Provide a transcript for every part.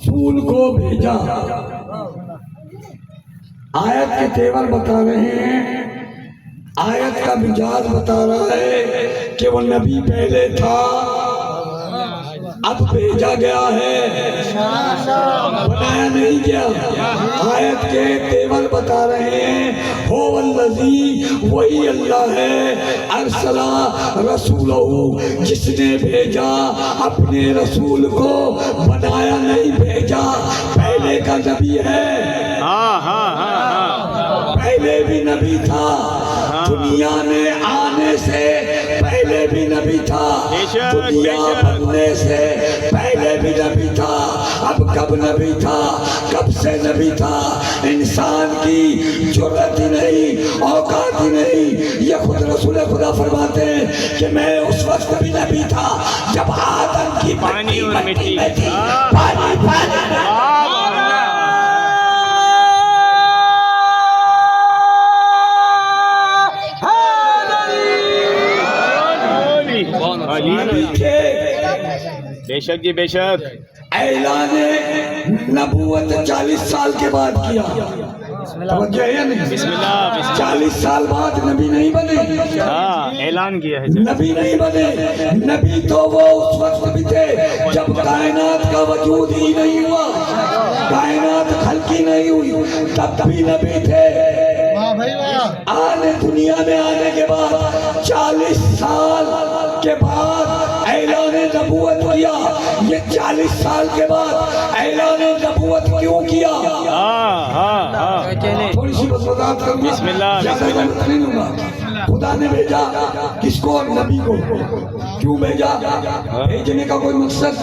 रसूल को भेजा। आयत के तेवर बता रहे हैं, आयत का मिजाज बता रहा है कि वो नबी पहले था, अब भेजा गया है, बनाया नहीं गया। आयत के तेवर बता रहे हैं, हो वल्लज़ी, वही अल्लाह है, अरसला रसूलहू, जिसने भेजा अपने रसूल को, बनाया नहीं भेजा। पहले का नबी है, पहले भी नबी था, दुनिया में आने से पहले भी नबी था, दुनिया बनने से पहले भी नबी था। अब कब नबी था, कब से नबी था? इंसान की जुर्रत ही नहीं, औकात ही नहीं। ये खुद रसूल खुदा फरमाते हैं कि मैं उस वक्त भी नबी था जब आदम की पानी और मिट्टी में थी, पानी बेशक जी बेशक। ऐलान नबूवत 40 साल के बाद किया। तवज्जो है या नहीं? बिस्मिल्लाह। 40 साल बाद नबी नहीं बने। हाँ, ऐलान किया है। नबी नहीं बने। नबी तो वो उस वक्त भी थे जब कायनात का वजूद ही नहीं हुआ, कायनात खल्की नहीं हुई, तब भी नबी थे। आने दुनिया में आने के बाद 40 साल के बाद ऐलान नबूवत किया। ये 40 साल के बाद ऐलान नबूवत क्यों किया? थोड़ी सी वजाहत करूंगा, बिस्मिल्लाह, ज़्यादा वक्त नहीं लूंगा। खुदा ने भेजा किसको? नबी को। क्यों भेजा? भेजने का कोई मकसद?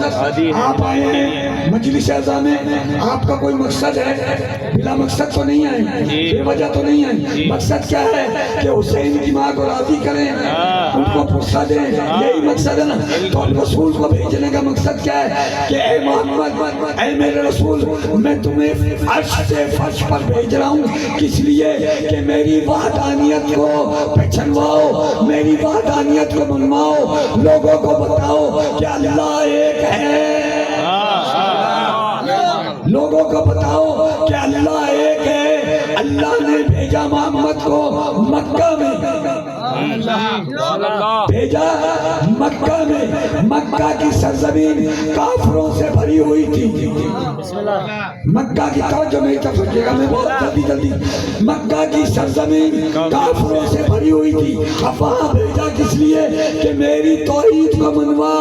आप आए हैं मजलिस आज़ा में, आपका कोई मकसद है? बिला मकसद तो नहीं आए, बेवजह तो नहीं आए। मकसद क्या है कि हुसैन की माँ को राजी करें, उनको पुरसा दें, यही मकसद है ना। तो रसूल को भेजने का मकसद क्या है कि ए मोहम्मद, ए मेरे रसूल, मैं तुम्हें अर्श से फर्श पर भेज रहा हूँ, किस लिए कि मेरी वहदानियत को पहचानवाओ, मेरी वहदानियत को मनवाओ, लोगों को बताओ कि अल्लाह एक है, लोगों को बताओ कि अल्लाह एक है। अल्लाह ने भेजा मोहम्मद को मक्का में, भेजा मक्का में। मक्का की सरजमीन काफिरों से भरी हुई थी। मक्का की तवज्जो नहीं कर सकेगा मैं, बहुत जल्दी। मक्का की सरजमीन काफिरों से भरी हुई थी। अब वहाँ भेजा किस लिए कि मेरी तौहीद को मनवा,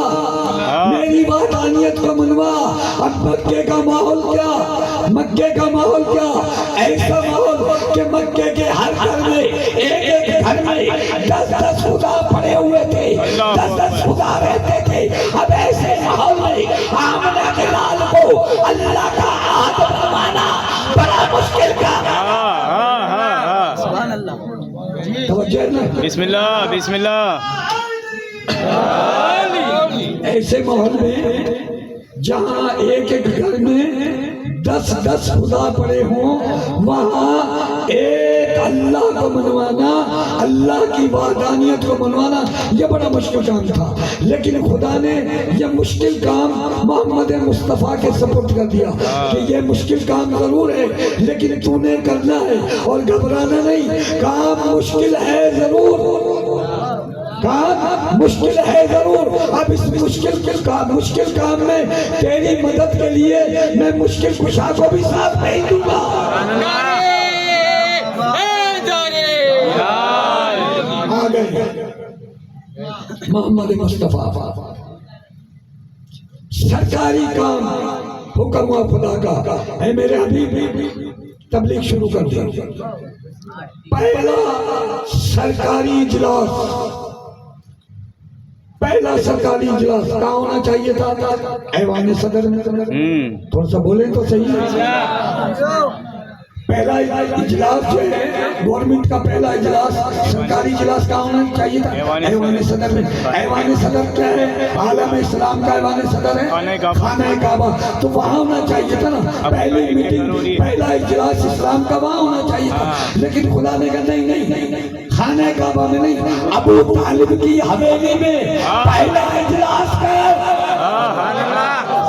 मेरी वहदानियत को मनवा। अब मक्के का माहौल क्या? मक्के का माहौल क्या? ऐसा माहौल कि मक्के के हर घर में, एक घर में 10-10 खुदा पड़े हुए थे, 10-10 खुदा रहते थे। अब ऐसे माहौल में आमना के लाल को अल्लाह का आहद बनवाना बड़ा मुश्किल काम है। सुभान अल्लाह। बिस्मिल्लाह बिस्मिल्लाह। ऐसे माहौल में जहाँ एक घर में 10-10 खुदा पड़े हों, वहाँ एक अल्लाह को मनवाना, अल्लाह की वहदानियत को मनवाना, ये बड़ा मुश्किल काम था। लेकिन खुदा ने ये मुश्किल काम मोहम्मद मुस्तफ़ा के सपुर्द कर दिया कि ये मुश्किल काम जरूर है, लेकिन तूने करना है और घबराना नहीं। काम मुश्किल है जरूर, काम मुश्किल है जरूर। अब इस मुश्किल काम में तेरी मदद के लिए मैं मुश्किल कुशा को भी साथ भेज दूंगा। आ गए मोहम्मद मुस्तफा। सरकारी काम हुक्म हुआ खुदा का, है मेरे हबीब तबलीग शुरू कर दी। पहला सरकारी इजलास, पहला सरकारी इजलास कहाँ होना चाहिए था? ऐवान सदर में। थोड़ा सा बोले तो सही है। पहला इजलास जो है गवर्नमेंट का पहला इजलास, सरकारी इजलास कहाँ होना चाहिए था? ऐवान सदर में। ऐवान सदर क्या है? आलम इस्लाम का ऐवान सदर है खाना काबा, तो वहाँ होना चाहिए था ना। पहली मीटिंग, पहला इजलास इस्लाम का वहाँ होना चाहिए था। लेकिन खुदा ने कहा नहीं, खाना काबा में नहीं, अबू तालिब की हवेली में पहला इजलास कर।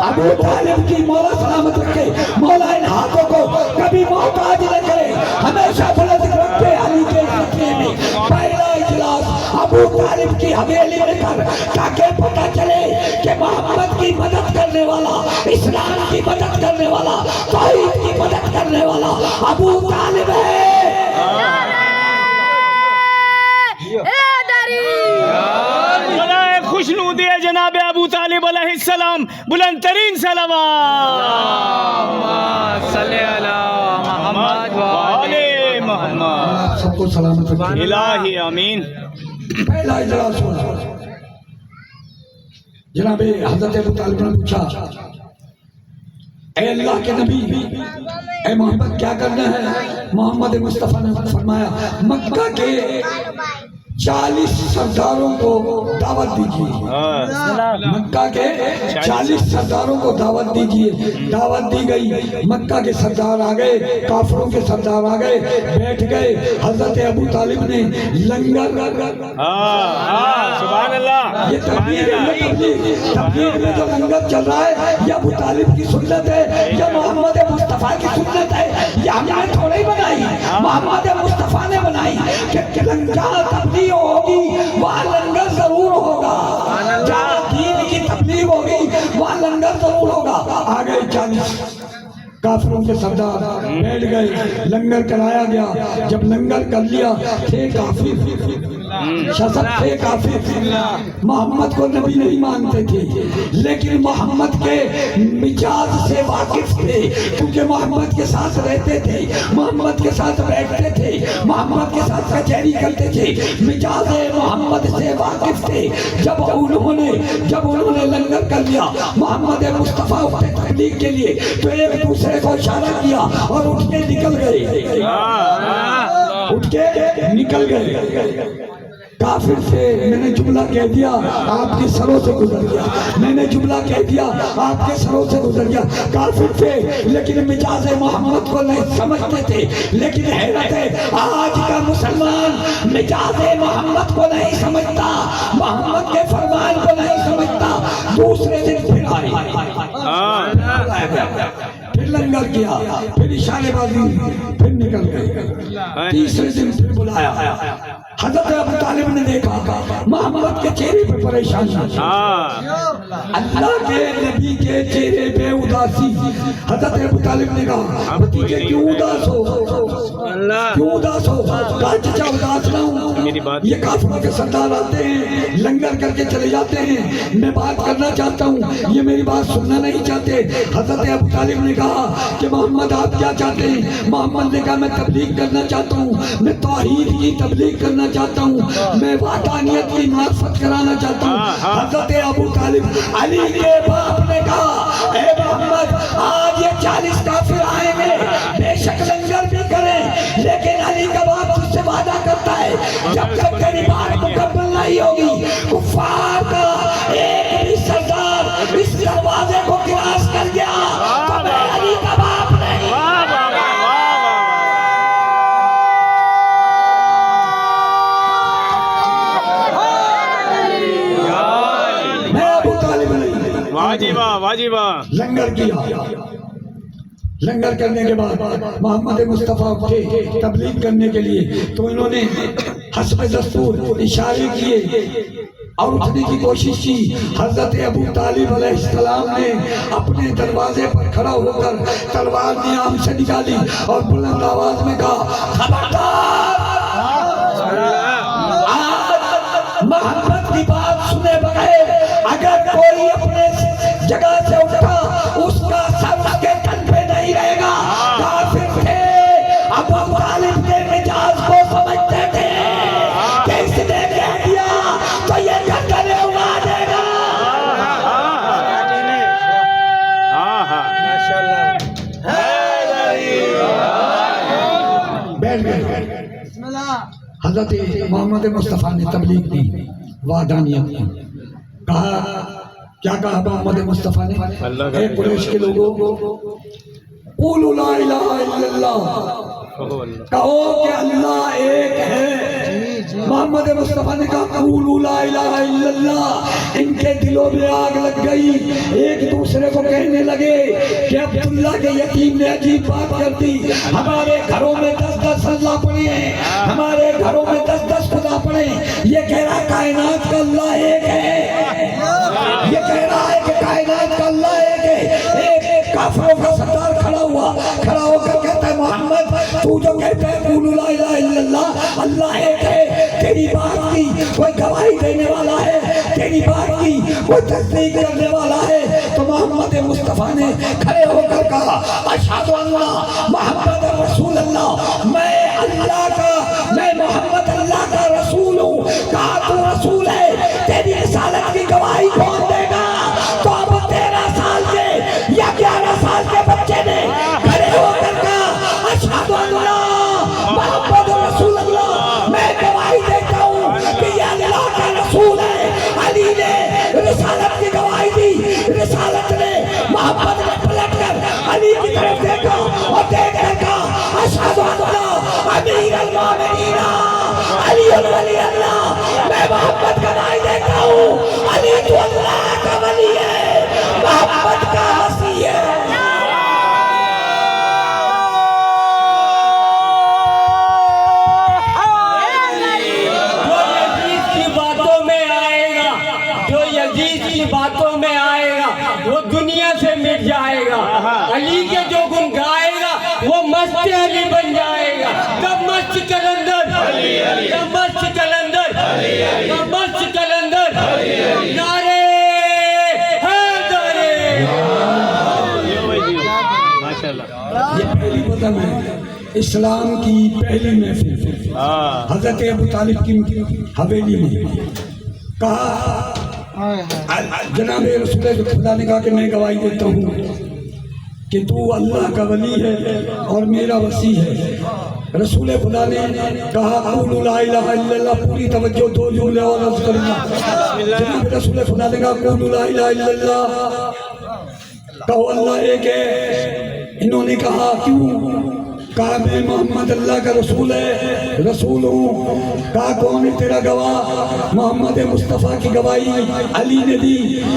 अबू तालिब की मौला सलामत कभी मोहताज न करे, हमेशा बुलंद रखे अली के सिलसिले में। पहला इजलास अबू तालिब की हवेली में कर, ताकि पता चले कि मोहम्मद की मदद करने वाला, इस्लाम की मदद करने वाला, तौहीद की मदद करने वाला अबू तालिब है। खुशनूदी है जनाब अबू तालिब अलैहिस्सलाम, बुलंद तरीन सलावत सबको सलामत रखे। इलाही आमीन। पहला इजलास हुआ, जनाब हजरत अबू तालिब ने पूछा, ऐ अल्लाह के नबी, ऐ मोहम्मद क्या करना है? मोहम्मद मुस्तफा ने फरमाया, मक्का के 40 सरदारों को दावत दीजिए। मक्का के 40 सरदारों को दावत दीजिए। दावत दी गई, मक्का के सरदार आ गए, काफरों के सरदार आ गए, बैठ गए। हजरत अबू तालिब ने लंगर, सुभान अल्लाह, ये तबलीग में जो लंगर चल रहा है, ये अबू तालिब की सुन्नत है, या मोहम्मद मुस्तफा की सुन्नत है, ये हमने थोड़ी बनाई, मोहम्मद मुस्तफा ने बनाई कि लंगर तबलीग होगी वहाँ लंगर जरूर होगा, जहाँ दीन की तबलीग होगी वहाँ लंगर जरूर होगा। आ गए 40 काफिरों के सरदार, बैठ गए, लंगर कराया गया। जब लंगर कर लिया, थे काफिर, शसक थे काफिर, मोहम्मद को नबी नहीं मानते थे, लेकिन मोहम्मद के मिजाज से वाकिफ थे, क्योंकि मोहम्मद के साथ रहते थे, मोहम्मद के साथ बैठते थे, मोहम्मद के साथ कचहरी करते थे, मिजाज मोहम्मद से वाकिफ थे। जब उन्होंने लंगर कर लिया, मोहम्मद मुस्तफा उठे तबलीग के लिए, तो एक दूसरे को इशारा किया और उठ के निकल गए, काफिर से मैंने जुमला कह दिया, आपके सरों से गुजर गया, मैंने जुमला कह दिया, आपके सरों से गुजर गया। काफिर थे, लेकिन मिजाज मोहम्मद को नहीं समझते थे। लेकिन हैरत है, आज का मुसलमान मिजाज मोहम्मद को नहीं समझता, मोहम्मद के फरमान को नहीं समझता। दूसरे दिन फिर आए, फिर लंगर किया, फिर इशारेबाजी, फिर निकल गए। तीसरे दिन फिर बुलाया, हजरत अबू तालिब ने देखा मोहम्मद के चेहरे पे परेशानी, अल्लाह के नबी के चेहरे पे उदासी। हजरत अबू तालिब ने कहा, भतीजे क्यों उदास हो, क्यों उदास हो? कहा, चाचा उदास ना हूँ, ये काफिरों के सरदार आते हैं, लंगर करके चले जाते हैं, मैं बात करना चाहता हूँ, ये मेरी बात सुनना नहीं चाहते। हजरत अबू तालिब ने कहा कि मोहम्मद आप क्या चाहते हैं? मोहम्मद ने कहा, मैं तबलीग करना चाहता हूँ, मैं तौहीद की तबलीग करना चाहता हूँ, मैं वादानियत की मार्फत कराना चाहता हूँ। हजरत अबू तालिब, अली के बाप ने कहा, ए मोहम्मद, आज ये 40 काफिर आएंगे, बेशक लंगर भी करें, लेकिन अली का बाप तुझसे वादा करता है, जब तक तेरी बात मुकम्मल नहीं होगी, कुफ्फार का एक भी सरदार इस दरवाजे को क्रॉस कर गया तो मैं अली का बाप नहीं। मैं अबू तालिब नहीं। वाजिबा वाजिबा। लंगर किया, लंगर करने के बाद मोहम्मद मुस्तफा उठे तबलीग करने के लिए, तो इन्होंने हस्ब दस्तूर इशारे किए और उठने की कोशिश की। हजरत अबू तालिब अलैहिस्सलाम ने अपने दरवाजे पर खड़ा होकर तलवार नियाम से निकाली और बुलंद आवाज में कहा, खबरदार, आज मोहम्मद की बात सुने बगैर अगर कोई अपने जगह से उठा, उसका सर उसके तन पे नहीं रहेगा। काफिर थे, अबू तालिब के मिजाज को समझते थे कि इसने कह दिया तो ये गर्दनें उड़ा देगा। बैठ गए। हजरत मोहम्मद मुस्तफा ने तबलीग की, वादानियत की। कहा, क्या कहा मोहम्मद मुस्तफा ने? कुरैश के लोगों, क़ूलू ला इलाहा इल्लल्लाह, कहो कि अल्लाह एक है। मोहम्मद मुस्तफ़ा ने कहा क़ूलू ला इलाहा इल्लल्लाह। इनके दिलों में आग लग गई, एक दूसरे को कहने लगे कि अब्दुल्ला के यतीम ने अजीब बात कर दी, हमारे घरों में 10-10 अल्लाह पड़े हैं, हमारे घरों में 10-10 खुदा पड़े। ये कह रहा कायनात का अल्लाह एक है, ये कह रहा है कि कायनात का अल्लाह एक है। एक काफिरों का सरदार खड़ा होकर कहता है मोहम्मद तू जो कहता है क़ूलू ला इलाहा इल्लल्लाह, अल्लाह एक है, तेरी बात की कोई गवाही देने वाला है, तेरी बात की कोई तस्दीक करने वाला है। तो मोहम्मद मुस्तफ़ा ने खड़े होकर कहा अशहदु अन्ना मुहम्मद रसूल अल्लाह, मैं अल्लाह का, मैं मोहम्मद अल्लाह का रसूल हूँ। कहा तू रसूल है, तेरी रिसालत की गवाही कौन देगा? तो अब 13 साल के या 11 साल के बच्चे ने खड़े होकर कहा अशहदु अन्ना मुहम्मद रसूल अल्लाह, मैं गवाही देता हूँ कि ये अल्लाह का रसूल है। अली ने रिसालत की गवाही दी, रिसालत ने मोहम्मद ने पलट कर अली की तरफ देखा और देख कर कहा अशहदु अन्ना अमीरुल मोमिनीन अली वली अल्लाह, मैं मोहम्मद का गवाही देता हूँ अली तो अल्लाह का वली है, मोहम्मद का हसी है। बातों में आएगा वो दुनिया से मिट जाएगा। अली के जो गुण गाएगा वो मस्त अली बन जाएगा। कब मस्त कलंदर, कब मस्त कलंदर, कब मस्त कलंदर, नारे हैदरे। ये पहली बदम है इस्लाम की पहली महफिल हजरत अबू तालिब की हवेली में। कहा जनाब रसूल खुदा ने कहा कि मैं गवाही देता हूँ कि तू अल्लाह का वली है और मेरा वसी है। रसूल खुदा ने कहा क़ूलू ला इलाहा इल्लल्लाह, पूरी तवज्जो, दो जुमले और अर्ज़ करूँगा। जनाब रसूल खुदा ने कहा क़ूलू ला इलाहा इल्लल्लाह, कहो अल्लाह एक है। इन्होंने कहा क्यों? कहा मैं मोहम्मद अल्लाह का रसूल है, रसूल हूँ। कहा कौन है तेरा गवाह? मोहम्मद मुस्तफ़ा की गवाही अली ने दी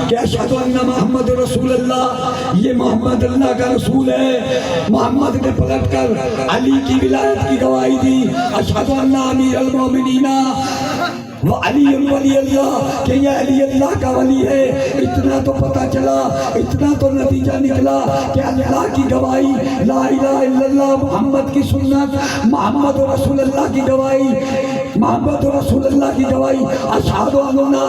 कि अशहदु अन्ना मुहम्मद रसूल अल्लाह, ये मोहम्मद अल्लाह का रसूल है। मोहम्मद ने पलट कर अली की विलायत की गवाही दी अशहदु अन्ना अमीरुल मोमिनीन वो अली वली अल्लाह, कि यह अली अल्लाह का वली है। इतना तो पता चला, इतना तो नतीजा निकला कि अल्लाह की गवाही ला इलाहा इल्लल्लाह, मोहम्मद की सुन्नत, मोहम्मद रसूल अल्लाह की गवाही, मोहम्मद रसूल अल्लाह की गवाही, अशहदु अन्ना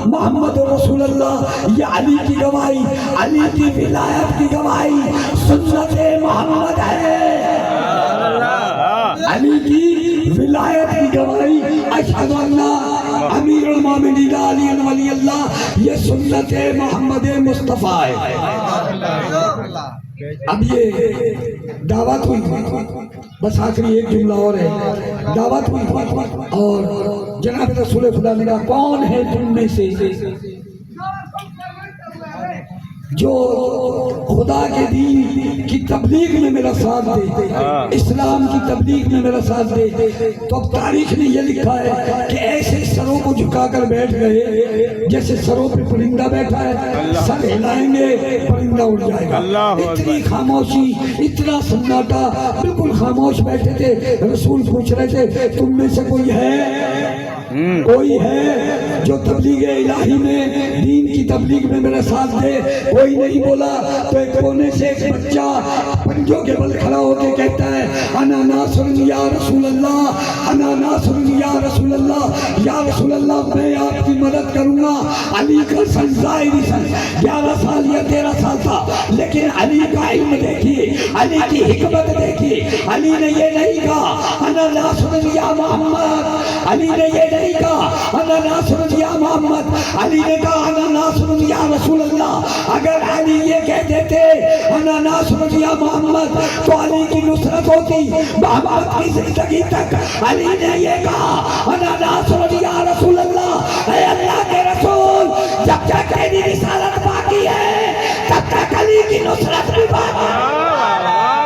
मोहम्मद रसूल अल्लाह, ये अली की गवाही, अली की विलायत की गवाही सुन्नत मोहम्मद है। अली की विलायत की गवाही अशहदु अन्ना अमीरुल मोमिनीन अली वली अल्लाह, ये सुन्नत मोहम्मद मुस्तफ़ा है। अब ये दावत हुई, बस आखिरी एक जुमला और है, दावत हुई और जनाब रसूल खुदा ने कहा कौन है तुम में से जो खुदा के दीन की तबलीग में मेरा साथ दे, इस्लाम की तबलीग में मेरा साथ दे। तो अब तारीख ने यह लिखा है कि ऐसे सरों को झुकाकर बैठ गए जैसे सरों पे परिंदा बैठा है, सर हिलाएंगे परिंदा उड़ जाएगा। इतनी खामोशी, इतना सन्नाटा, बिल्कुल खामोश बैठे थे। रसूल पूछ रहे थे तुम में से कोई है, कोई है जो तबलीग इलाही में, दीन की तबलीग में मेरा साथ दे? कोई नहीं बोला। तो एक कोने से एक बच्चा पंजों के बल खड़ा होकर कहता है अना नासरुन या रसूल अल्लाह, अना नासरुन या रसूल अल्लाह, या रसूल अल्लाह मैं आपकी मदद करूंगा। अली का सन ज़ाहिरी सन 11 साल या 13 साल था, लेकिन अली का इल्म देखिए, अली की हिकमत देखिए। अली ने ये नहीं कहा अना नासरुन या मोहम्मद, अली ने ये नहीं कहा अना नासरुन या मोहम्मद, अली ने कहा अना नासरुन या रसूल अल्लाह। अगर अली ये कह देते अना नासरुन या मोहम्मद तो अली की नुसरत होती मोहम्मद की जिंदगी तक। अली ने ये कहा अना नासरुन या रसूल अल्लाह, ऐ अल्लाह के रसूल जब तक तेरी रिसालत बाकी है तब तक अली की नुसरत भी बाकी है।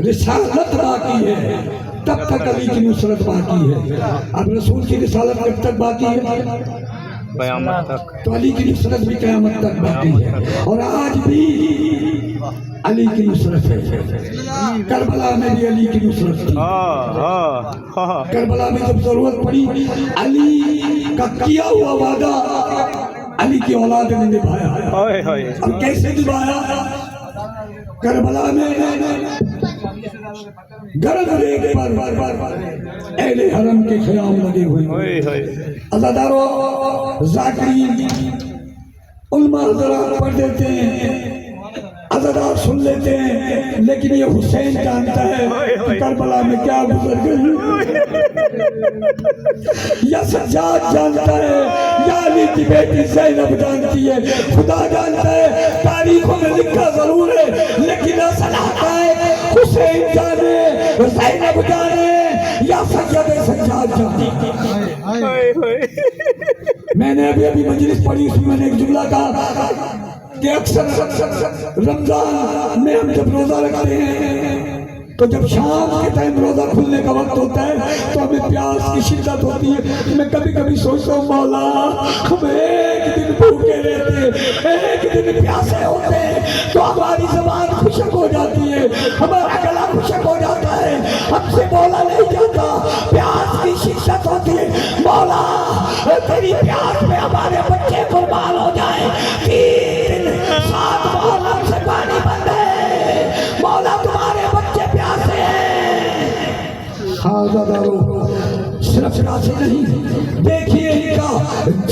रिसालत बाकी है तब तक अली की नुसरत बाकी है। अब रसूल की रिसालत कब तक बाकी है? कयामत तक। तो अली की नुसरत भी क़यामत तक बाकी है। और आज भी अली की नुसरत है। करबला में भी अली की नुसरत थी। करबला में जब जरूरत पड़ी अली का किया हुआ वादा अली की औलाद ने निभाया। अब कैसे निभाया? करबला में गरज रेख पर अहले हरम के ख़याम लगे हुए। अज़ादारों ज़ाकिरीन उलमा हज़रात पढ़ देते हैं, अज़ादार सुन लेते हैं, लेकिन ये हुसैन जानता है कि करबला में क्या गुजर गई। या सज्जाद जानता है, या अली की बेटी ज़ैनब जानती है, खुदा जानता है। तारीखों में लिखा जरूर है, लेकिन असल हक़ाइक़ हुसैन जाने, ज़ैनब जाने या सज्जाद सज्जाद जाने। मैंने अभी मजलिस पढ़ी, उसमें मैंने एक जुमला कहा कि अक्सर रमजान में हम जब रोजा रखते हैं तो जब शाम के टाइम रोजा खुलने का वक्त होता है तो हमें प्यास की शिद्दत होती है। मैं कभी कभी सोचता हूँ मौला हम एक दिन भूखे रहते, एक दिन प्यासे होते तो हमारी जबान खुशक हो जाती है, हमारा गला खुशक हो जाता है, हमसे बोला नहीं जाता। प्यास की शिद्दत होती है। मौला तेरी प्यास में हमारे बच्चे कुर्बान हो जाए। 3-7 मोहल्लों से पानी बंद है, मौला तुम्हारे बच्चे प्यासे हैं। सिर्फ प्यासे नहीं, देखिए इनका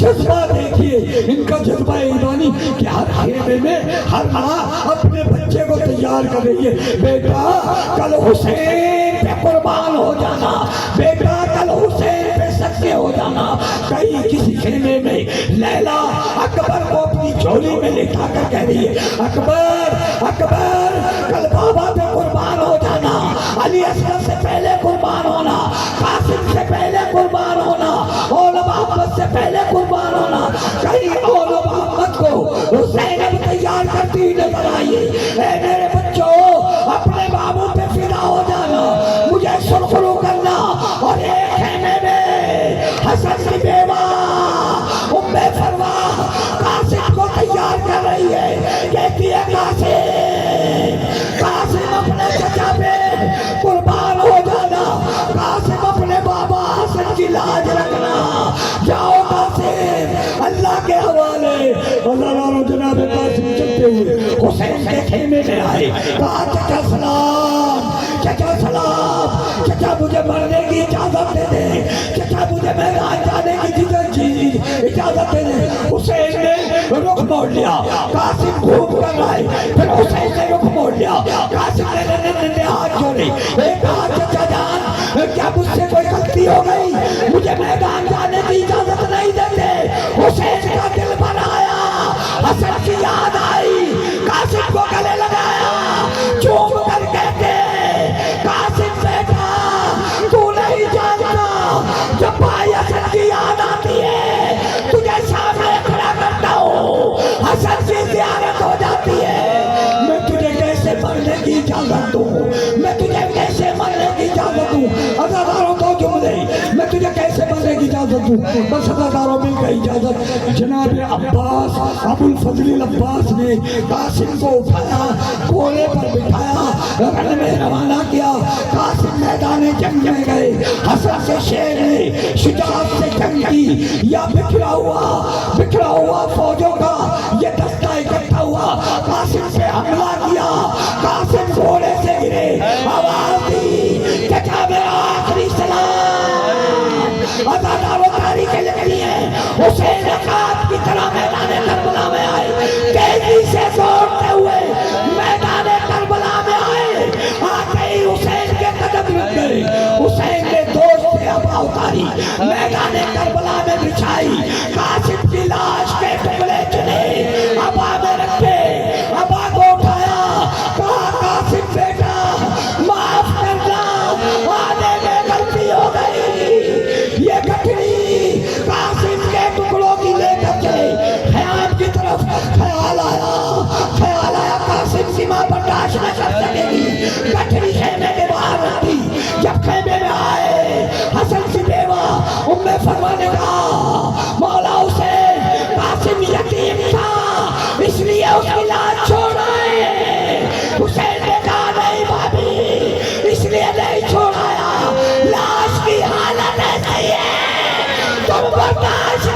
जज्बा, देखिए इनका जज्बा ईमानी कि हर खेमे में हर माँ अपने बच्चे को तैयार कर रही है। बेटा कल हुसैन पे कुर्बान हो जाना, बेटा कल हुसैन पे सच्चे हो जाना। कहीं किसी खेमे में लैला अकबर को अपनी झोली में लिखा कर कह रही है, अकबर अकबर कल बाबा पे कुर्बान हो जाना, अली असगर से पहले कुर्बान होना, कासिम से पहले कुर्बान होना, औला मोहम्मद से पहले कुर्बान होना। कहीं औला मोहम्मद को ज़ैनब तैयार करती नजर आई है। मेरे बच्चों अपने बाबू पे फिदा हो जाना, मुझे सुरखरू करना। और एक खेमे में हसन की बेवा उम्मे फरवा कासिम को तैयार कर रही है। कहती है कासिम अपने चचा पे कुर्बान हो जाना, कासिम अपने बाबा हसन की लाज रखना। जाओ कासिम अल्लाह के हवाले। अल्लाह जनाब कासिम चलते हुए हुसैन के खेमे में आए, कहा चचा सलाम, चचा सलाम, चचा मुझे मरने की इजाजत दे दे, चचा मुझे मैदान जाने की इजाजत दे दे। हुसैन ने रुख मोड़ लिया, कासिम घूम कर आए, फिर हुसैन ने रुख मोड़ लिया। कासिम ने हाथ जोड़े, एक हाथ चचा जान क्या मुझसे कोई गलती हो गई, मुझे मैदान जाने की इजाजत नहीं देते। हुसैन का दिल बनाया, हसन की याद आई, कासिम को गले लगाया, चूम कर कहते कासिम बेटा तू नहीं जानता, जब भाई हसन की याद आती है तुझे सामने खड़ा करता हूँ, हसन की ज़ियारत हो जाती है। मैं तुझे कैसे मरने की इजाजत दूँ, मैं तुझे कैसे मरने की इजाजत दूँ? अज़ादारों को जुमले, मैं तुझे कैसे मरने की इजाजत दूँ? बस अज़ादारों मिल गई इजाजत। जनाब अब्बास अबुल फजल अब्बास ने कासिम को उठाया, घोड़े पर बिठाया, रण में रवाना किया। कासिम मैदान जंग में गए, हसन से शेर ने शुजाअत से जंग की। या बिखरा हुआ फौजों का ये दस्ता इकट्ठा हुआ, कासिम से हमला किया। कासिम घोड़े से गिरे, आवाज दी चचा मेरा आखिरी सलाम। अज़ादारों तारीखें लिखी है, हुसैन अकाब की तरह मैदान करबला में आए, तेजी से दौड़ते हुए मैदान करबला में आए। आते ही हुसैन के कदम रुक गए। हुसैन ने दोस्त से हवा उतारी, मैदान करबला में बिछाई, कासिम की लाश के टुकड़े चुने, हवा में रखे, हवा को उठाया, कहा कासिम बेटा माफ करना, आने में गलती हो गई। ये गठरी कासिम के टुकड़ों की लेकर चले ख़याम की तरफ। ख्याल आया कासिम सीमा बर्दाश्त न कर सकेगी, गठरी खेमे बर्दाश्त